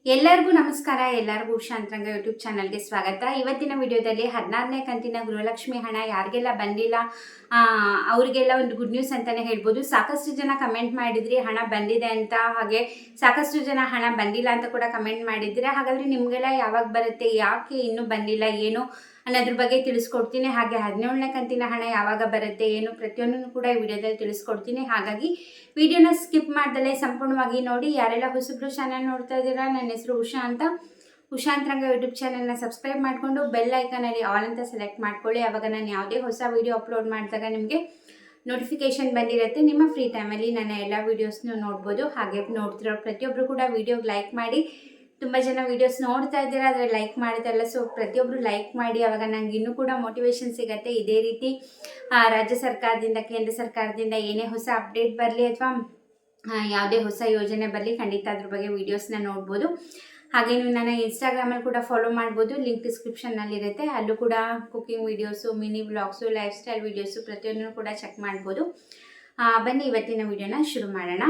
ಎಲ್ಲರಿಗೂ ನಮಸ್ಕಾರ. ಎಲ್ಲರಿಗೂ ಉಷಾ ಅಂತರಂಗ ಯೂಟ್ಯೂಬ್ ಚಾನಲ್ಗೆ ಸ್ವಾಗತ. ಇವತ್ತಿನ ವಿಡಿಯೋದಲ್ಲಿ 16ನೇ ಕಂತಿನ ಗೃಹಲಕ್ಷ್ಮಿ ಹಣ ಯಾರಿಗೆಲ್ಲ ಬಂದಿಲ್ಲ ಅವರಿಗೆಲ್ಲ ಒಂದು ಗುಡ್ ನ್ಯೂಸ್ ಅಂತಾನೆ ಹೇಳ್ಬೋದು. ಸಾಕಷ್ಟು ಜನ ಕಮೆಂಟ್ ಮಾಡಿದ್ರಿ ಹಣ ಬಂದಿದೆ ಅಂತ, ಹಾಗೆ ಸಾಕಷ್ಟು ಜನ ಹಣ ಬಂದಿಲ್ಲ ಅಂತ ಕೂಡ ಕಮೆಂಟ್ ಮಾಡಿದ್ರೆ. ಹಾಗಾದ್ರೆ ನಿಮಗೆಲ್ಲ ಯಾವಾಗ ಬರುತ್ತೆ, ಯಾಕೆ ಇನ್ನೂ ಬಂದಿಲ್ಲ, ಏನು ಅನ್ನೋದ್ರ ಬಗ್ಗೆ ತಿಳಿಸ್ಕೊಡ್ತೀನಿ. ಹಾಗೆ 17ನೇ ಕಂತಿನ ಹಣ ಯಾವಾಗ ಬರುತ್ತೆ, ಏನು ಪ್ರತಿಯೊಂದನ್ನು ಕೂಡ ಈ ವಿಡಿಯೋದಲ್ಲಿ ತಿಳಿಸ್ಕೊಡ್ತೀನಿ. ಹಾಗಾಗಿ ವಿಡಿಯೋನ ಸ್ಕಿಪ್ ಮಾಡ್ದಲೇ ಸಂಪೂರ್ಣವಾಗಿ ನೋಡಿ. ಯಾರೆಲ್ಲ ಹೊಸಬ್ರು ಚಾನಲ್ ನೋಡ್ತಾ ಇದ್ದೀರಾ, ನನ್ನ ಹೆಸರು ಉಷಾ ಅಂತ. ಉಷಾ ಅಂತರಂಗ ಯೂಟ್ಯೂಬ್ ಚಾನಲ್ನ ಸಬ್ಸ್ಕ್ರೈಬ್ ಮಾಡಿಕೊಂಡು ಬೆಲ್ ಐಕನಲ್ಲಿ ಆಲ್ ಅಂತ ಸೆಲೆಕ್ಟ್ ಮಾಡ್ಕೊಳ್ಳಿ. ಆವಾಗ ನಾನು ಯಾವುದೇ ಹೊಸ ವಿಡಿಯೋ ಅಪ್ಲೋಡ್ ಮಾಡಿದಾಗ ನಿಮಗೆ ನೋಟಿಫಿಕೇಶನ್ ಬಂದಿರುತ್ತೆ. ನಿಮ್ಮ ಫ್ರೀ ಟೈಮಲ್ಲಿ ನನ್ನ ಎಲ್ಲ ವೀಡಿಯೋಸ್ನು ನೋಡ್ಬೋದು. ಹಾಗೆ ನೋಡ್ತಿರೋ ಪ್ರತಿಯೊಬ್ಬರು ಕೂಡ ವಿಡಿಯೋಗೆ ಲೈಕ್ ಮಾಡಿ. ತುಂಬ ಜನ ವೀಡಿಯೋಸ್ ನೋಡ್ತಾ ಇದ್ದೀರಾ, ಆದರೆ ಲೈಕ್ ಮಾಡ್ತಾಯಿಲ್ಲ. ಸೊ ಪ್ರತಿಯೊಬ್ಬರು ಲೈಕ್ ಮಾಡಿ, ಆವಾಗ ನನಗೆ ಇನ್ನೂ ಕೂಡ ಮೋಟಿವೇಶನ್ ಸಿಗುತ್ತೆ. ಇದೇ ರೀತಿ ರಾಜ್ಯ ಸರ್ಕಾರದಿಂದ, ಕೇಂದ್ರ ಸರ್ಕಾರದಿಂದ ಏನೇ ಹೊಸ ಅಪ್ಡೇಟ್ ಬರಲಿ ಅಥವಾ ಯಾವುದೇ ಹೊಸ ಯೋಜನೆ ಬರಲಿ, ಖಂಡಿತ ಅದ್ರ ಬಗ್ಗೆ ವೀಡಿಯೋಸ್ನ ನೋಡ್ಬೋದು. ಹಾಗೆ ನೀವು ನನ್ನ ಇನ್ಸ್ಟಾಗ್ರಾಮಲ್ಲಿ ಕೂಡ ಫಾಲೋ ಮಾಡ್ಬೋದು, ಲಿಂಕ್ ಡಿಸ್ಕ್ರಿಪ್ಷನ್ನಲ್ಲಿರುತ್ತೆ. ಅಲ್ಲೂ ಕೂಡ cooking videos, mini vlogs, life style videos ಪ್ರತಿಯೊಂದನ್ನು ಕೂಡ ಚೆಕ್ ಮಾಡ್ಬೋದು. ಬನ್ನಿ ಇವತ್ತಿನ ವಿಡಿಯೋನ ಶುರು ಮಾಡೋಣ.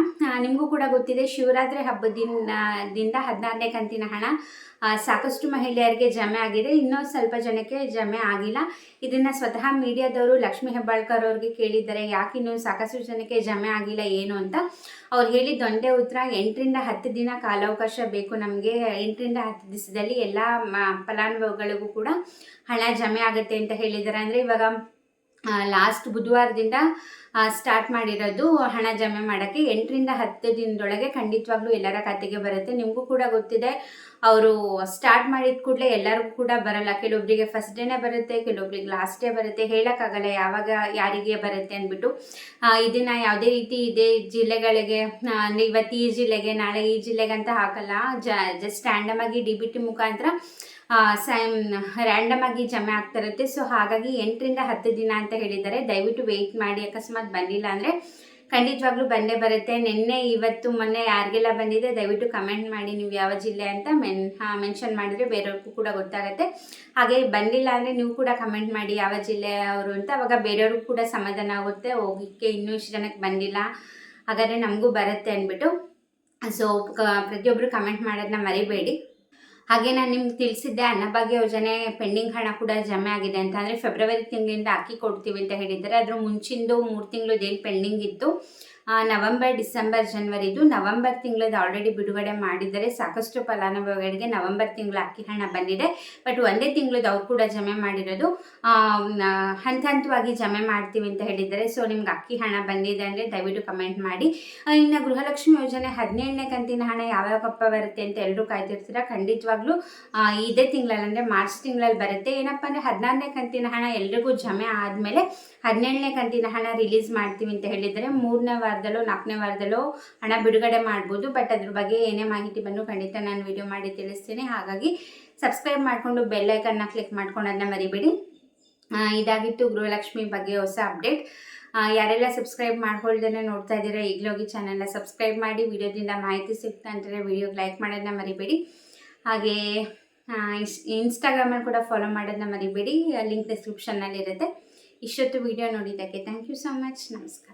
ನಿಮಗೂ ಕೂಡ ಗೊತ್ತಿದೆ, ಶಿವರಾತ್ರಿ ಹಬ್ಬದಿಂದ 16ನೇ ಕಂತಿನ ಹಣ ಸಾಕಷ್ಟು ಮಹಿಳೆಯರಿಗೆ ಜಮೆ ಆಗಿದೆ. ಇನ್ನೂ ಸ್ವಲ್ಪ ಜನಕ್ಕೆ ಜಮೆ ಆಗಿಲ್ಲ. ಇದನ್ನು ಸ್ವತಃ ಮೀಡಿಯಾದವರು ಲಕ್ಷ್ಮೀ ಹೆಬ್ಬಾಳ್ಕರ್ ಅವ್ರಿಗೆ ಕೇಳಿದ್ದಾರೆ, ಯಾಕೆ ಇನ್ನೂ ಸಾಕಷ್ಟು ಜನಕ್ಕೆ ಜಮೆ ಆಗಿಲ್ಲ ಏನು ಅಂತ. ಅವ್ರು ಹೇಳಿದ್ದು ಒಂದೇ ಉತ್ತರ, 8ರಿಂದ 10 ದಿನ ಕಾಲಾವಕಾಶ ಬೇಕು ನಮಗೆ. 8ರಿಂದ 10 ದಿವಸದಲ್ಲಿ ಎಲ್ಲ ಫಲಾನುಭವಿಗಳಿಗೂ ಕೂಡ ಹಣ ಜಮೆ ಆಗುತ್ತೆ ಅಂತ ಹೇಳಿದ್ದಾರೆ. ಅಂದರೆ ಇವಾಗ ಲಾಸ್ಟ್ ಬುಧವಾರದಿಂದ ಸ್ಟಾರ್ಟ್ ಮಾಡಿರೋದು ಹಣ ಜಮೆ ಮಾಡೋಕ್ಕೆ. 8ರಿಂದ 10 ದಿನದೊಳಗೆ ಖಂಡಿತವಾಗ್ಲೂ ಎಲ್ಲರ ಖಾತೆಗೆ ಬರುತ್ತೆ. ನಿಮಗೂ ಕೂಡ ಗೊತ್ತಿದೆ, ಅವರು ಸ್ಟಾರ್ಟ್ ಮಾಡಿದ ಕೂಡಲೇ ಎಲ್ಲರಿಗೂ ಕೂಡ ಬರಲ್ಲ. ಕೆಲವೊಬ್ಬರಿಗೆ ಫಸ್ಟ್ ಡೇನೇ ಬರುತ್ತೆ, ಕೆಲವೊಬ್ರಿಗೆ ಲಾಸ್ಟ್ ಡೇ ಬರುತ್ತೆ. ಹೇಳೋಕ್ಕಾಗಲ್ಲ ಯಾವಾಗ ಯಾರಿಗೆ ಬರುತ್ತೆ ಅಂದ್ಬಿಟ್ಟು. ಇದನ್ನು ಯಾವುದೇ ರೀತಿ ಇದೇ ಜಿಲ್ಲೆಗಳಿಗೆ, ಅಂದರೆ ಇವತ್ತು ಈ ಜಿಲ್ಲೆಗೆ, ನಾಳೆ ಈ ಜಿಲ್ಲೆಗೆ ಅಂತ ಹಾಕಲ್ಲ. ಜಸ್ಟ್ ರ್ಯಾಂಡಮ್ ಆಗಿ DBT ಮುಖಾಂತರ ರ್ಯಾಂಡಮ್ ಆಗಿ ಜಮೆ ಆಗ್ತಾ ಇರುತ್ತೆ. ಸೊ ಹಾಗಾಗಿ 8ರಿಂದ 10 ದಿನ ಅಂತ ಹೇಳಿದ್ದಾರೆ. ದಯವಿಟ್ಟು ವೆಯ್ಟ್ ಮಾಡಿ. ಅಕಸ್ಮಾತ್ ಬಂದಿಲ್ಲ ಅಂದರೆ ಖಂಡಿತವಾಗ್ಲೂ ಬಂದೇ ಬರುತ್ತೆ. ನಿನ್ನೆ ಇವತ್ತು ಮೊನ್ನೆ ಯಾರಿಗೆಲ್ಲ ಬಂದಿದೆ ದಯವಿಟ್ಟು ಕಮೆಂಟ್ ಮಾಡಿ, ನೀವು ಯಾವ ಜಿಲ್ಲೆ ಅಂತ ಮೆನ್ಷನ್ ಮಾಡಿದರೆ ಬೇರೆಯವ್ರಿಗೂ ಕೂಡ ಗೊತ್ತಾಗುತ್ತೆ. ಹಾಗೆ ಬಂದಿಲ್ಲ ಅಂದರೆ ನೀವು ಕೂಡ ಕಮೆಂಟ್ ಮಾಡಿ ಯಾವ ಜಿಲ್ಲೆಯವರು ಅಂತ, ಅವಾಗ ಬೇರೆಯವ್ರಿಗೂ ಕೂಡ ಸಮಾಧಾನ ಆಗುತ್ತೆ. ಹೋಗಿಕ್ಕೆ ಇನ್ನೂ ಇಷ್ಟು ಜನಕ್ಕೆ ಬಂದಿಲ್ಲ, ಹಾಗಾದರೆ ನಮಗೂ ಬರುತ್ತೆ ಅಂದ್ಬಿಟ್ಟು. ಸೊ ಪ್ರತಿಯೊಬ್ಬರು ಕಮೆಂಟ್ ಮಾಡೋದನ್ನ ಮರಿಬೇಡಿ. ಹಾಗೆ ನಾನು ನಿಮ್ಗೆ ತಿಳಿಸಿದ್ದೆ, ಅನ್ನಭಾಗ್ಯ ಯೋಜನೆ ಪೆಂಡಿಂಗ್ ಹಣ ಕೂಡ ಜಮೆ ಆಗಿದೆ ಅಂತ. ಅಂದರೆ ಫೆಬ್ರವರಿ ತಿಂಗಳಿಂದ ಹಾಕಿ ಕೊಡ್ತೀವಿ ಅಂತ ಹೇಳಿದ್ದಾರೆ. ಅದ್ರ ಮುಂಚಿಂದು 3 ತಿಂಗಳದ್ದು ಏನು ಪೆಂಡಿಂಗ್ ಇತ್ತು, ನವೆಂಬರ್, ಡಿಸೆಂಬರ್, ಜನವರಿ, ಇದು ನವೆಂಬರ್ ತಿಂಗಳದ್ದು ಆಲ್ರೆಡಿ ಬಿಡುಗಡೆ ಮಾಡಿದ್ದಾರೆ. ಸಾಕಷ್ಟು ಫಲಾನುಭವಿಗಳಿಗೆ ನವೆಂಬರ್ ತಿಂಗಳ ಅಕ್ಕಿ ಹಣ ಬಂದಿದೆ. ಬಟ್ ಒಂದೇ ತಿಂಗಳದ್ದು ಅವ್ರು ಕೂಡ ಜಮೆ ಮಾಡಿರೋದು. ಹಂತ ಹಂತವಾಗಿ ಜಮೆ ಮಾಡ್ತೀವಿ ಅಂತ ಹೇಳಿದ್ದಾರೆ. ಸೊ ನಿಮ್ಗೆ ಅಕ್ಕಿ ಹಣ ಬಂದಿದೆ ಅಂದರೆ ದಯವಿಟ್ಟು ಕಮೆಂಟ್ ಮಾಡಿ. ಇನ್ನು ಗೃಹಲಕ್ಷ್ಮಿ ಯೋಜನೆ 17ನೇ ಕಂತಿನ ಹಣ ಯಾವಾಗಪ್ಪ ಬರುತ್ತೆ ಅಂತ ಎಲ್ಲರೂ ಕಾಯ್ತಿರ್ತೀರ. ಖಂಡಿತವಾಗ್ಲೂ ಇದೇ ತಿಂಗಳಲ್ಲಿ, ಅಂದರೆ ಮಾರ್ಚ್ ತಿಂಗಳಲ್ಲಿ ಬರುತ್ತೆ. ಏನಪ್ಪ ಅಂದರೆ 16ನೇ ಕಂತಿನ ಹಣ ಎಲ್ರಿಗೂ ಜಮೆ ಆದಮೇಲೆ 17ನೇ ಕಂತಿನ ಹಣ ರಿಲೀಸ್ ಮಾಡ್ತೀವಿ ಅಂತ ಹೇಳಿದರೆ. 3ನೇ ವಾರದಲ್ಲೋ 4ನೇ ವಾರದಲ್ಲೋ ಹಣ ಬಿಡುಗಡೆ ಮಾಡ್ಬೋದು. ಬಟ್ ಅದ್ರ ಬಗ್ಗೆ ಏನೇ ಮಾಹಿತಿ ಬಂದರೂ ಖಂಡಿತ ನಾನು ವಿಡಿಯೋ ಮಾಡಿ ತಿಳಿಸ್ತೀನಿ. ಹಾಗಾಗಿ ಸಬ್ಸ್ಕ್ರೈಬ್ ಮಾಡಿಕೊಂಡು ಬೆಲ್ ಐಕನ್ನ ಕ್ಲಿಕ್ ಮಾಡ್ಕೊಳ್ಳೋದನ್ನ ಮರಿಬೇಡಿ. ಇದಾಗಿತ್ತು ಗೃಹಲಕ್ಷ್ಮಿ ಬಗ್ಗೆ ಹೊಸ ಅಪ್ಡೇಟ್. ಯಾರೆಲ್ಲ ಸಬ್ಸ್ಕ್ರೈಬ್ ಮಾಡ್ಕೊಳ್ದೇನೆ ನೋಡ್ತಾ ಇದ್ದೀರಾ, ಈಗಲೋಗಿ ಚಾನಲ್ನ ಸಬ್ಸ್ಕ್ರೈಬ್ ಮಾಡಿ. ವಿಡಿಯೋದಿಂದ ಮಾಹಿತಿ ಸಿಗ್ತಾ ಅಂತಾರೆ ವಿಡಿಯೋಗೆ ಲೈಕ್ ಮಾಡೋದನ್ನ ಮರಿಬೇಡಿ. ಹಾಗೆ ಇನ್ಸ್ಟಾಗ್ರಾಮಲ್ಲಿ ಕೂಡ ಫಾಲೋ ಮಾಡೋದನ್ನ ಮರಿಬೇಡಿ, ಲಿಂಕ್ ಡಿಸ್ಕ್ರಿಪ್ಷನ್ನಲ್ಲಿರುತ್ತೆ. ಇಷ್ಟೊತ್ತು ವಿಡಿಯೋ ನೋಡಿದ್ದಕ್ಕೆ ಥ್ಯಾಂಕ್ ಯು ಸೊ ಮಚ್. ನಮಸ್ಕಾರ.